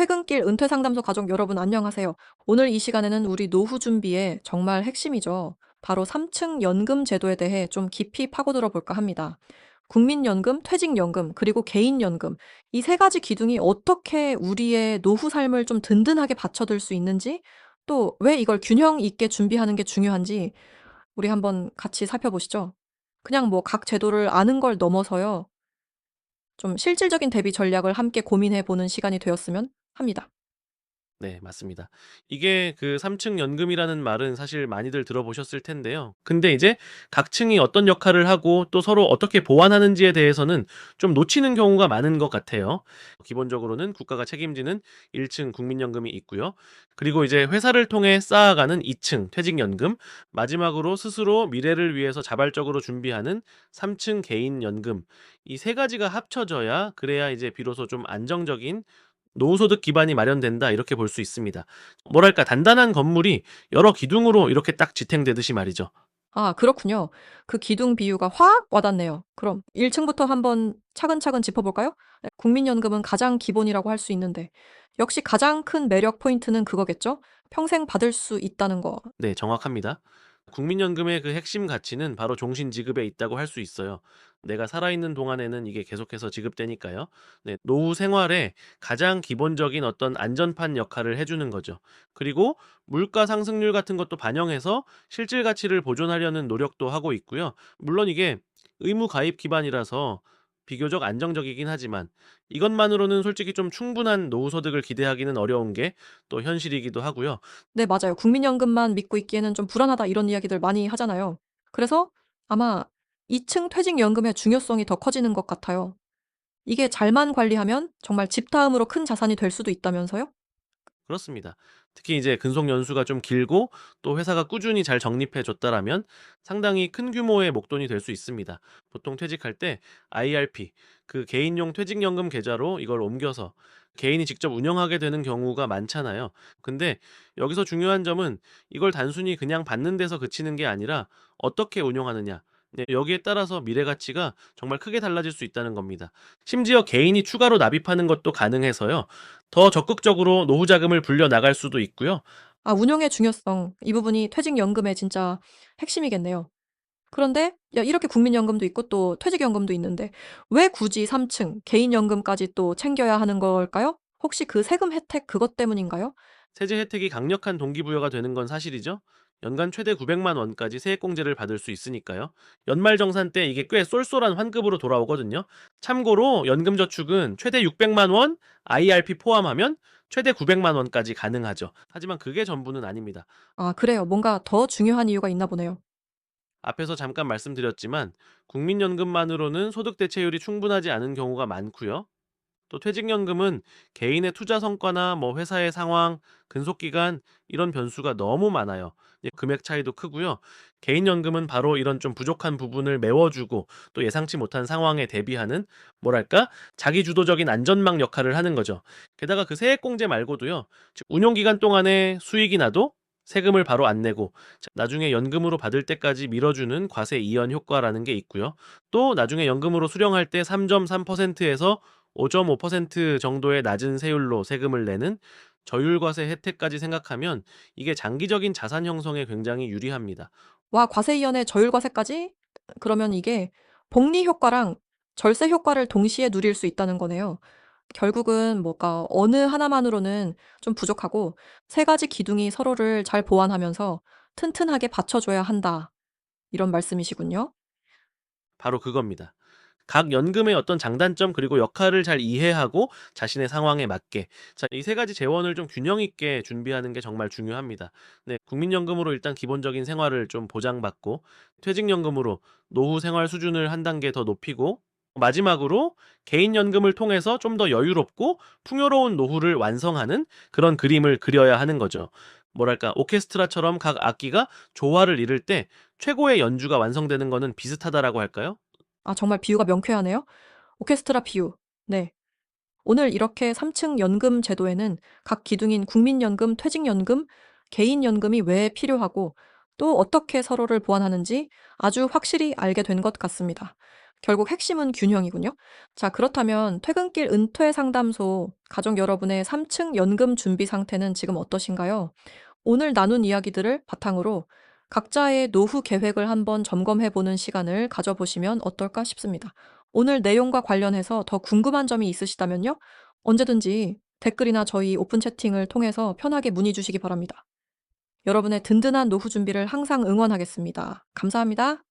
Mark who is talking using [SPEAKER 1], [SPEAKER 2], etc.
[SPEAKER 1] 퇴근길 은퇴상담소 가족 여러분 안녕하세요. 오늘 이 시간에는 우리 노후 준비의 정말 핵심이죠. 바로 3층 연금 제도에 대해 좀 깊이 파고들어 볼까 합니다. 국민연금, 퇴직연금, 그리고 개인연금. 이 세 가지 기둥이 어떻게 우리의 노후 삶을 좀 든든하게 받쳐들 수 있는지, 또 왜 이걸 균형 있게 준비하는 게 중요한지 우리 한번 같이 살펴보시죠. 그냥 뭐 각 제도를 아는 걸 넘어서요. 좀 실질적인 대비 전략을 함께 고민해 보는 시간이 되었으면 합니다.
[SPEAKER 2] 네, 맞습니다. 이게 그 3층 연금이라는 말은 사실 많이들 들어보셨을 텐데요. 근데 이제 각 층이 어떤 역할을 하고 또 서로 어떻게 보완하는지에 대해서는 좀 놓치는 경우가 많은 것 같아요. 기본적으로는 국가가 책임지는 1층 국민연금이 있고요. 그리고 이제 회사를 통해 쌓아가는 2층 퇴직연금, 마지막으로 스스로 미래를 위해서 자발적으로 준비하는 3층 개인연금. 이 세 가지가 합쳐져야 그래야 이제 비로소 좀 안정적인 노후소득 기반이 마련된다 이렇게 볼 수 있습니다. 뭐랄까 단단한 건물이 여러 기둥으로 이렇게 딱 지탱되듯이 말이죠.
[SPEAKER 1] 아 그렇군요. 그 기둥 비유가 확 와닿네요. 그럼 1 층부터 한번 차근차근 짚어 볼까요? 네, 국민연금은 가장 기본이라고 할 수 있는데 역시 가장 큰 매력 포인트는 그거겠죠? 평생 받을 수 있다는 거.
[SPEAKER 2] 네, 정확합니다. 국민연금의 그 핵심 가치는 바로 종신 지급에 있다고 할 수 있어요. 내가 살아있는 동안에는 이게 계속해서 지급되니까요. 네, 노후 생활에 가장 기본적인 어떤 안전판 역할을 해주는 거죠. 그리고 물가 상승률 같은 것도 반영해서 실질 가치를 보존하려는 노력도 하고 있고요. 물론 이게 의무 가입 기반이라서 비교적 안정적이긴 하지만 이것만으로는 솔직히 좀 충분한 노후 소득을 기대하기는 어려운 게 또 현실이기도 하고요.
[SPEAKER 1] 네 맞아요. 국민연금만 믿고 있기에는 좀 불안하다 이런 이야기들 많이 하잖아요. 그래서 아마 2층 퇴직연금의 중요성이 더 커지는 것 같아요. 이게 잘만 관리하면 정말 집 다음으로 큰 자산이 될 수도 있다면서요?
[SPEAKER 2] 그렇습니다. 특히 이제 근속 연수가 좀 길고 또 회사가 꾸준히 잘 적립해 줬다라면 상당히 큰 규모의 목돈이 될 수 있습니다. 보통 퇴직할 때 IRP, 그 개인용 퇴직연금 계좌로 이걸 옮겨서 개인이 직접 운영하게 되는 경우가 많잖아요. 근데 여기서 중요한 점은 이걸 단순히 그냥 받는 데서 그치는 게 아니라 어떻게 운용하느냐. 네, 여기에 따라서 미래 가치가 정말 크게 달라질 수 있다는 겁니다. 심지어 개인이 추가로 납입하는 것도 가능해서요. 더 적극적으로 노후 자금을 불려 나갈 수도 있고요.
[SPEAKER 1] 아 운용의 중요성 이 부분이 퇴직연금의 진짜 핵심이겠네요. 그런데 야 이렇게 국민연금도 있고 또 퇴직연금도 있는데 왜 굳이 3 층 개인연금까지 또 챙겨야 하는 걸까요? 혹시 그 세금 혜택 그것 때문인가요?
[SPEAKER 2] 세제 혜택이 강력한 동기부여가 되는 건 사실이죠. 연간 최대 900만 원까지 세액공제를 받을 수 있으니까요. 연말정산 때 이게 꽤 쏠쏠한 환급으로 돌아오거든요. 참고로 연금저축은 최대 600만 원, IRP 포함하면 최대 900만 원까지 가능하죠. 하지만 그게 전부는 아닙니다.
[SPEAKER 1] 아 그래요. 뭔가 더 중요한 이유가 있나 보네요.
[SPEAKER 2] 앞에서 잠깐 말씀드렸지만 국민연금만으로는 소득 대체율이 충분하지 않은 경우가 많고요. 또 퇴직연금은 개인의 투자 성과나 뭐 회사의 상황, 근속 기간 이런 변수가 너무 많아요. 금액 차이도 크고요. 개인연금은 바로 이런 좀 부족한 부분을 메워주고 또 예상치 못한 상황에 대비하는 뭐랄까 자기 주도적인 안전망 역할을 하는 거죠. 게다가 그 세액공제 말고도요. 즉 운용 기간 동안에 수익이 나도 세금을 바로 안 내고 나중에 연금으로 받을 때까지 밀어주는 과세 이연 효과라는 게 있고요. 또 나중에 연금으로 수령할 때 3.3%에서 5.5% 정도의 낮은 세율로 세금을 내는 저율과세 혜택까지 생각하면 이게 장기적인 자산 형성에 굉장히 유리합니다.
[SPEAKER 1] 와 과세이연의 저율과세까지? 그러면 이게 복리 효과랑 절세 효과를 동시에 누릴 수 있다는 거네요. 결국은 뭐가 어느 하나만으로는 좀 부족하고 세 가지 기둥이 서로를 잘 보완하면서 튼튼하게 받쳐줘야 한다. 이런 말씀이시군요.
[SPEAKER 2] 바로 그겁니다. 각 연금의 어떤 장단점 그리고 역할을 잘 이해하고 자신의 상황에 맞게 이 세 가지 재원을 좀 균형 있게 준비하는 게 정말 중요합니다. 네, 국민연금으로 일단 기본적인 생활을 좀 보장받고 퇴직연금으로 노후 생활 수준을 한 단계 더 높이고 마지막으로 개인연금을 통해서 좀 더 여유롭고 풍요로운 노후를 완성하는 그런 그림을 그려야 하는 거죠. 뭐랄까 오케스트라처럼 각 악기가 조화를 이룰 때 최고의 연주가 완성되는 거는 비슷하다라고 할까요?
[SPEAKER 1] 아 정말 비유가 명쾌하네요. 오케스트라 비유. 네. 오늘 이렇게 3층 연금 제도에는 각 기둥인 국민연금, 퇴직연금, 개인연금이 왜 필요하고 또 어떻게 서로를 보완하는지 아주 확실히 알게 된 것 같습니다. 결국 핵심은 균형이군요. 자, 그렇다면 퇴근길 은퇴 상담소 가족 여러분의 3층 연금 준비 상태는 지금 어떠신가요? 오늘 나눈 이야기들을 바탕으로 각자의 노후 계획을 한번 점검해 보는 시간을 가져보시면 어떨까 싶습니다. 오늘 내용과 관련해서 더 궁금한 점이 있으시다면요. 언제든지 댓글이나 저희 오픈 채팅을 통해서 편하게 문의 주시기 바랍니다. 여러분의 든든한 노후 준비를 항상 응원하겠습니다. 감사합니다.